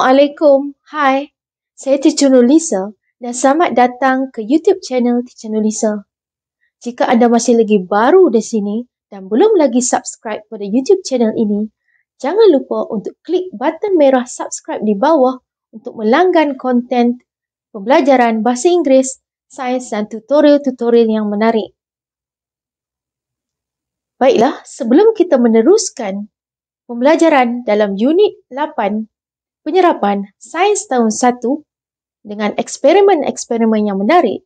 Assalamualaikum. Hai, saya Teacher Nurlisa dan selamat datang ke YouTube channel Teacher Nurlisa. Jika anda masih lagi baru di sini dan belum lagi subscribe pada YouTube channel ini, jangan lupa untuk klik button merah subscribe di bawah untuk melanggan konten pembelajaran bahasa Inggeris, sains dan tutorial-tutorial yang menarik. Baiklah, sebelum kita meneruskan pembelajaran dalam unit 8, penyerapan sains tahun 1 dengan eksperimen-eksperimen yang menarik,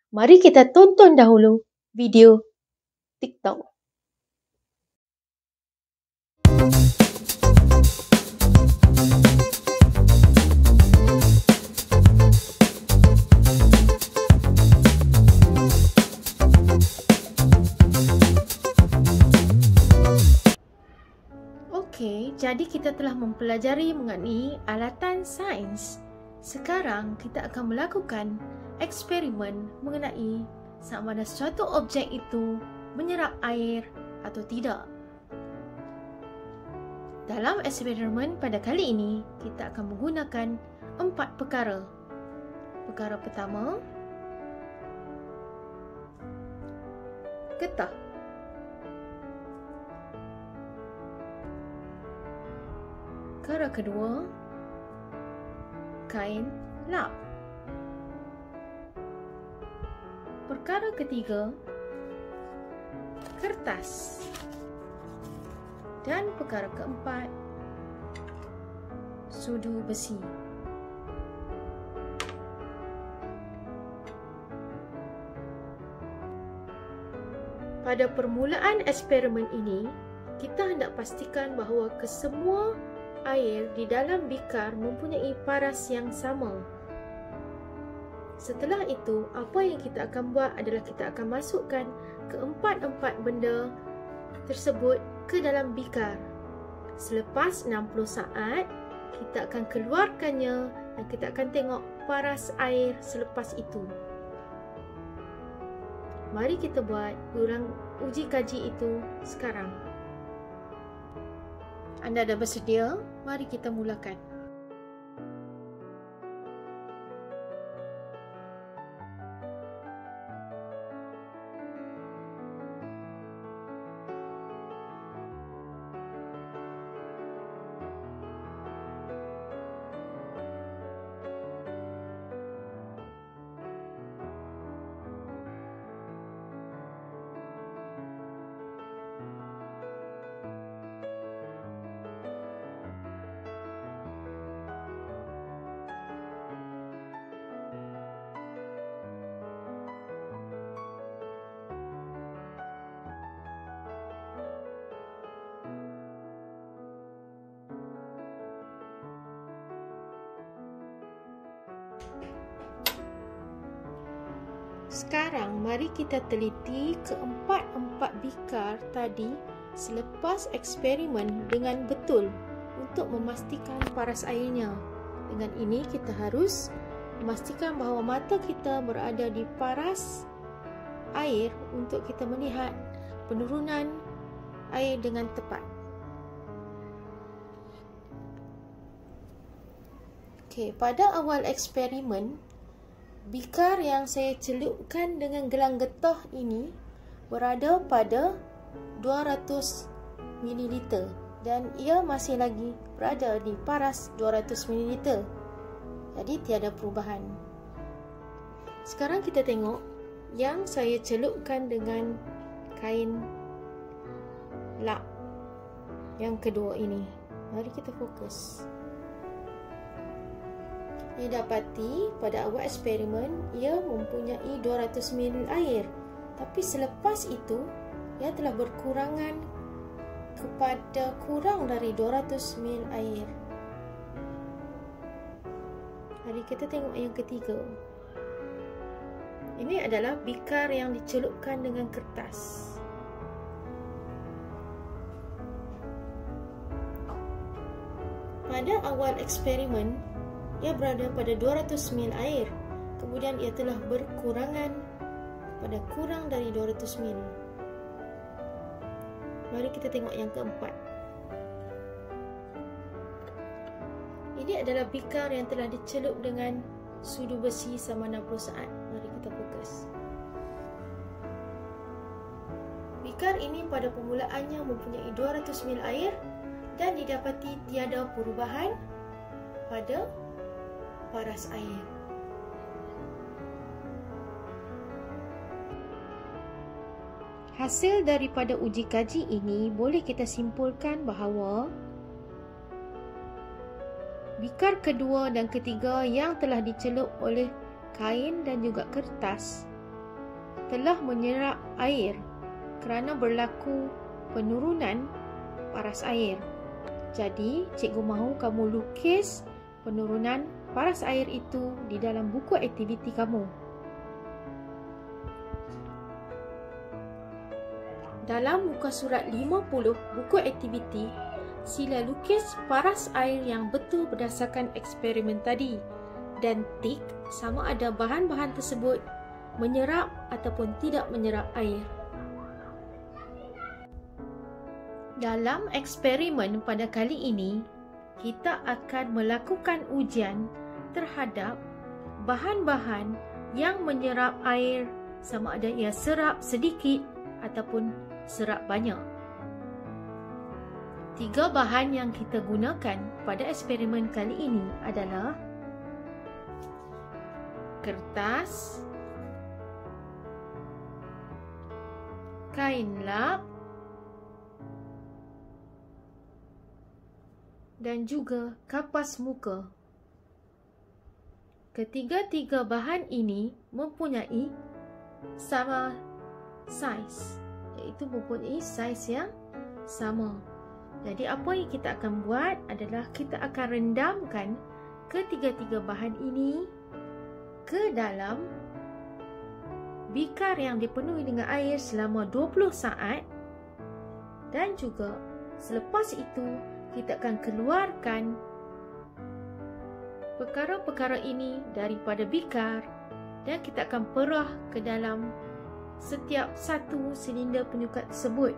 mari kita tonton dahulu video TikTok. Okey, jadi kita telah mempelajari mengenai alatan sains. Sekarang kita akan melakukan eksperimen mengenai sama ada suatu objek itu menyerap air atau tidak. Dalam eksperimen pada kali ini, kita akan menggunakan 4 perkara. Perkara pertama, getah. Perkara kedua, kain lap. Perkara ketiga, kertas. Dan perkara keempat, sudu besi. Pada permulaan eksperimen ini, kita hendak pastikan bahawa kesemua air di dalam bikar mempunyai paras yang sama. Setelah itu, apa yang kita akan buat adalah kita akan masukkan keempat-empat benda tersebut ke dalam bikar. Selepas 60 saat, kita akan keluarkannya dan kita akan tengok paras air selepas itu. Mari kita buat uji kaji itu sekarang. Anda dah bersedia? Mari kita mulakan. Sekarang mari kita teliti keempat-empat bikar tadi selepas eksperimen dengan betul untuk memastikan paras airnya. Dengan ini kita harus memastikan bahawa mata kita berada di paras air untuk kita melihat penurunan air dengan tepat. Okey, pada awal eksperimen, bikar yang saya celupkan dengan gelang getah ini berada pada 200 ml dan ia masih lagi berada di paras 200 ml. Jadi tiada perubahan. Sekarang kita tengok yang saya celupkan dengan kain lap yang kedua ini. Mari kita fokus. Ia dapati pada awal eksperimen ia mempunyai 200 ml air, tapi selepas itu ia telah berkurangan kepada kurang dari 200 ml air. Mari kita tengok yang ketiga. Ini adalah bikar yang dicelupkan dengan kertas. Pada awal eksperimen ia berada pada 200 ml air, kemudian ia telah berkurangan pada kurang dari 200 ml. Mari kita tengok yang keempat. Ini adalah bikar yang telah dicelup dengan sudu besi selama 60 saat. Mari kita fokus. Bikar ini pada permulaannya mempunyai 200 ml air dan didapati tiada perubahan pada paras air. Hasil daripada uji kaji ini boleh kita simpulkan bahawa bikar kedua dan ketiga yang telah dicelup oleh kain dan juga kertas telah menyerap air kerana berlaku penurunan paras air. Jadi, cikgu mahu kamu lukis penurunan paras air itu di dalam buku aktiviti kamu. Dalam muka surat 50 buku aktiviti, sila lukis paras air yang betul berdasarkan eksperimen tadi dan tik sama ada bahan-bahan tersebut menyerap ataupun tidak menyerap air. Dalam eksperimen pada kali ini, kita akan melakukan ujian terhadap bahan-bahan yang menyerap air sama ada ia serap sedikit ataupun serap banyak. 3 bahan yang kita gunakan pada eksperimen kali ini adalah kertas, kain lap dan juga kapas muka. Ketiga-tiga bahan ini mempunyai sama saiz, iaitu mempunyai saiz yang sama. Jadi apa yang kita akan buat adalah kita akan rendamkan ketiga-tiga bahan ini ke dalam bikar yang dipenuhi dengan air selama 20 saat dan juga selepas itu kita akan keluarkan perkara-perkara ini daripada bikar dan kita akan perah ke dalam setiap satu silinder penyukat tersebut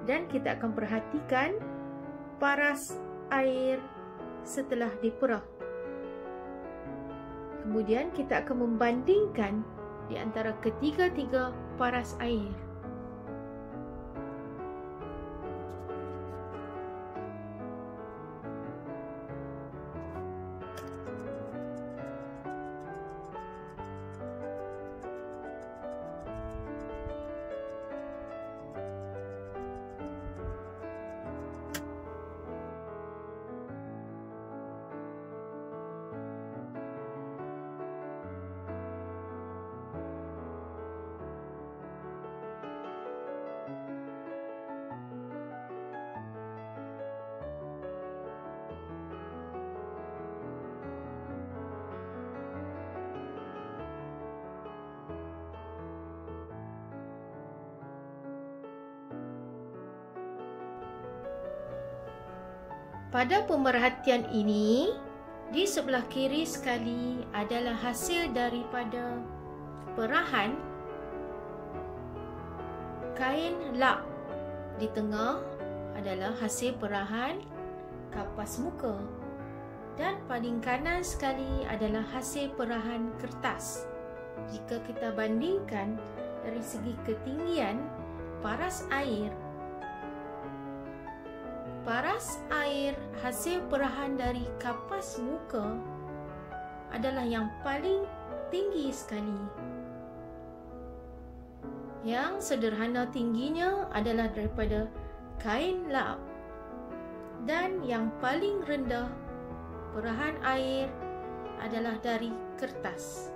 dan kita akan perhatikan paras air setelah diperah. Kemudian kita akan membandingkan di antara ketiga-tiga paras air. Pada pemerhatian ini, di sebelah kiri sekali adalah hasil daripada perahan kain lap. Di tengah adalah hasil perahan kapas muka. Dan paling kanan sekali adalah hasil perahan kertas. Jika kita bandingkan dari segi ketinggian paras air hasil perahan dari kapas muka adalah yang paling tinggi sekali. Yang sederhana tingginya adalah daripada kain lap dan yang paling rendah perahan air adalah dari kertas.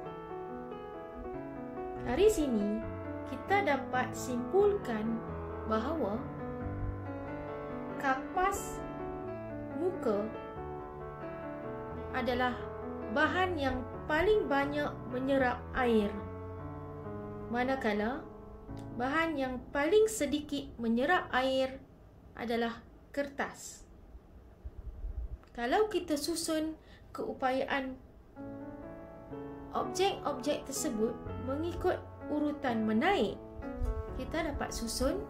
Dari sini kita dapat simpulkan bahawa kapas muka adalah bahan yang paling banyak menyerap air, manakala bahan yang paling sedikit menyerap air adalah kertas. Kalau kita susun keupayaan objek-objek tersebut mengikut urutan menaik, kita dapat susun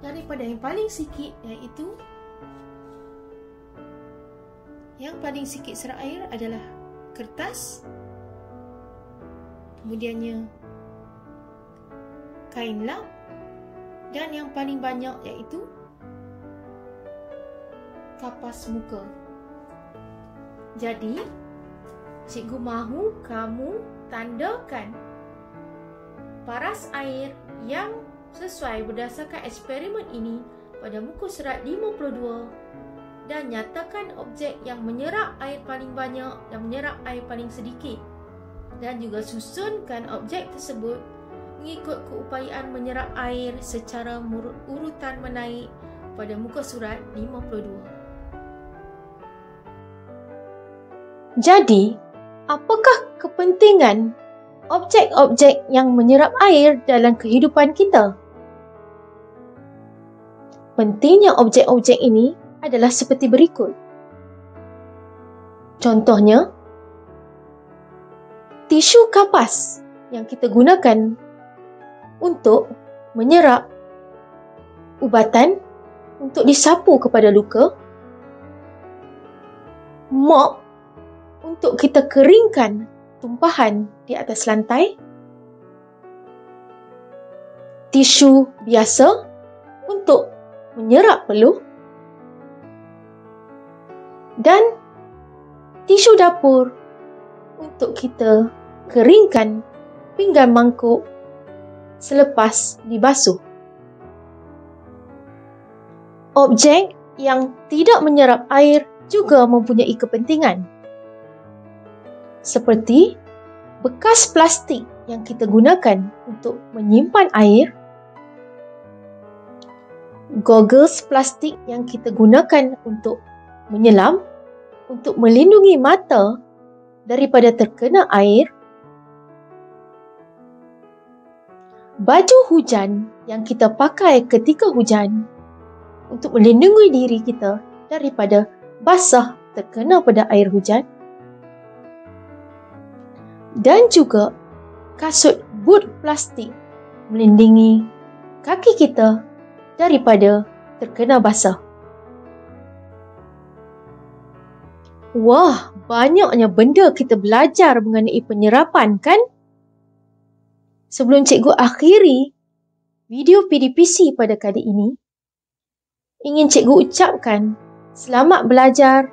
daripada yang paling sikit, iaitu Yang paling sikit serap air adalah kertas, kemudiannya kain lap, dan yang paling banyak iaitu kapas muka. Jadi, cikgu mahu kamu tandakan paras air yang sesuai berdasarkan eksperimen ini pada muka surat 52 dan nyatakan objek yang menyerap air paling banyak dan menyerap air paling sedikit, dan juga susunkan objek tersebut mengikut keupayaan menyerap air secara urutan menaik pada muka surat 52. Jadi, apakah kepentingan objek-objek yang menyerap air dalam kehidupan kita? Pentingnya objek-objek ini adalah seperti berikut. Contohnya, tisu kapas yang kita gunakan untuk menyerap ubatan untuk disapu kepada luka, mop untuk kita keringkan tumpahan di atas lantai, tisu biasa untuk menyerap peluh, dan tisu dapur untuk kita keringkan pinggan mangkuk selepas dibasuh. Objek yang tidak menyerap air juga mempunyai kepentingan, seperti bekas plastik yang kita gunakan untuk menyimpan air, goggles plastik yang kita gunakan untuk menyelam untuk melindungi mata daripada terkena air, baju hujan yang kita pakai ketika hujan untuk melindungi diri kita daripada basah terkena pada air hujan, dan juga kasut boot plastik melindungi kaki kita daripada terkena basah. Wah, banyaknya benda kita belajar mengenai penyerapan, kan? Sebelum cikgu akhiri video PDPC pada kali ini, ingin cikgu ucapkan selamat belajar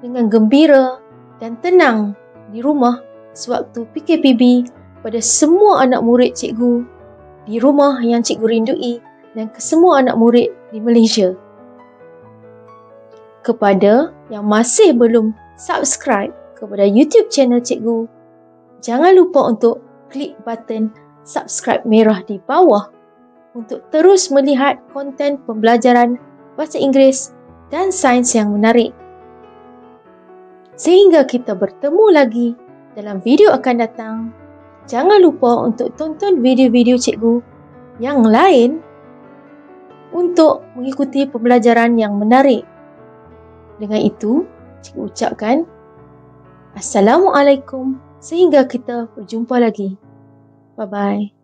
dengan gembira dan tenang di rumah sewaktu PKPB pada semua anak murid cikgu di rumah yang cikgu rindui dan ke semua anak murid di Malaysia. Kepada yang masih belum subscribe kepada YouTube channel cikgu, jangan lupa untuk klik button subscribe merah di bawah untuk terus melihat konten pembelajaran bahasa Inggeris dan sains yang menarik. Sehingga kita bertemu lagi dalam video akan datang, jangan lupa untuk tonton video-video cikgu yang lain untuk mengikuti pembelajaran yang menarik. Dengan itu, cikgu ucapkan Assalamualaikum, sehingga kita berjumpa lagi. Bye-bye.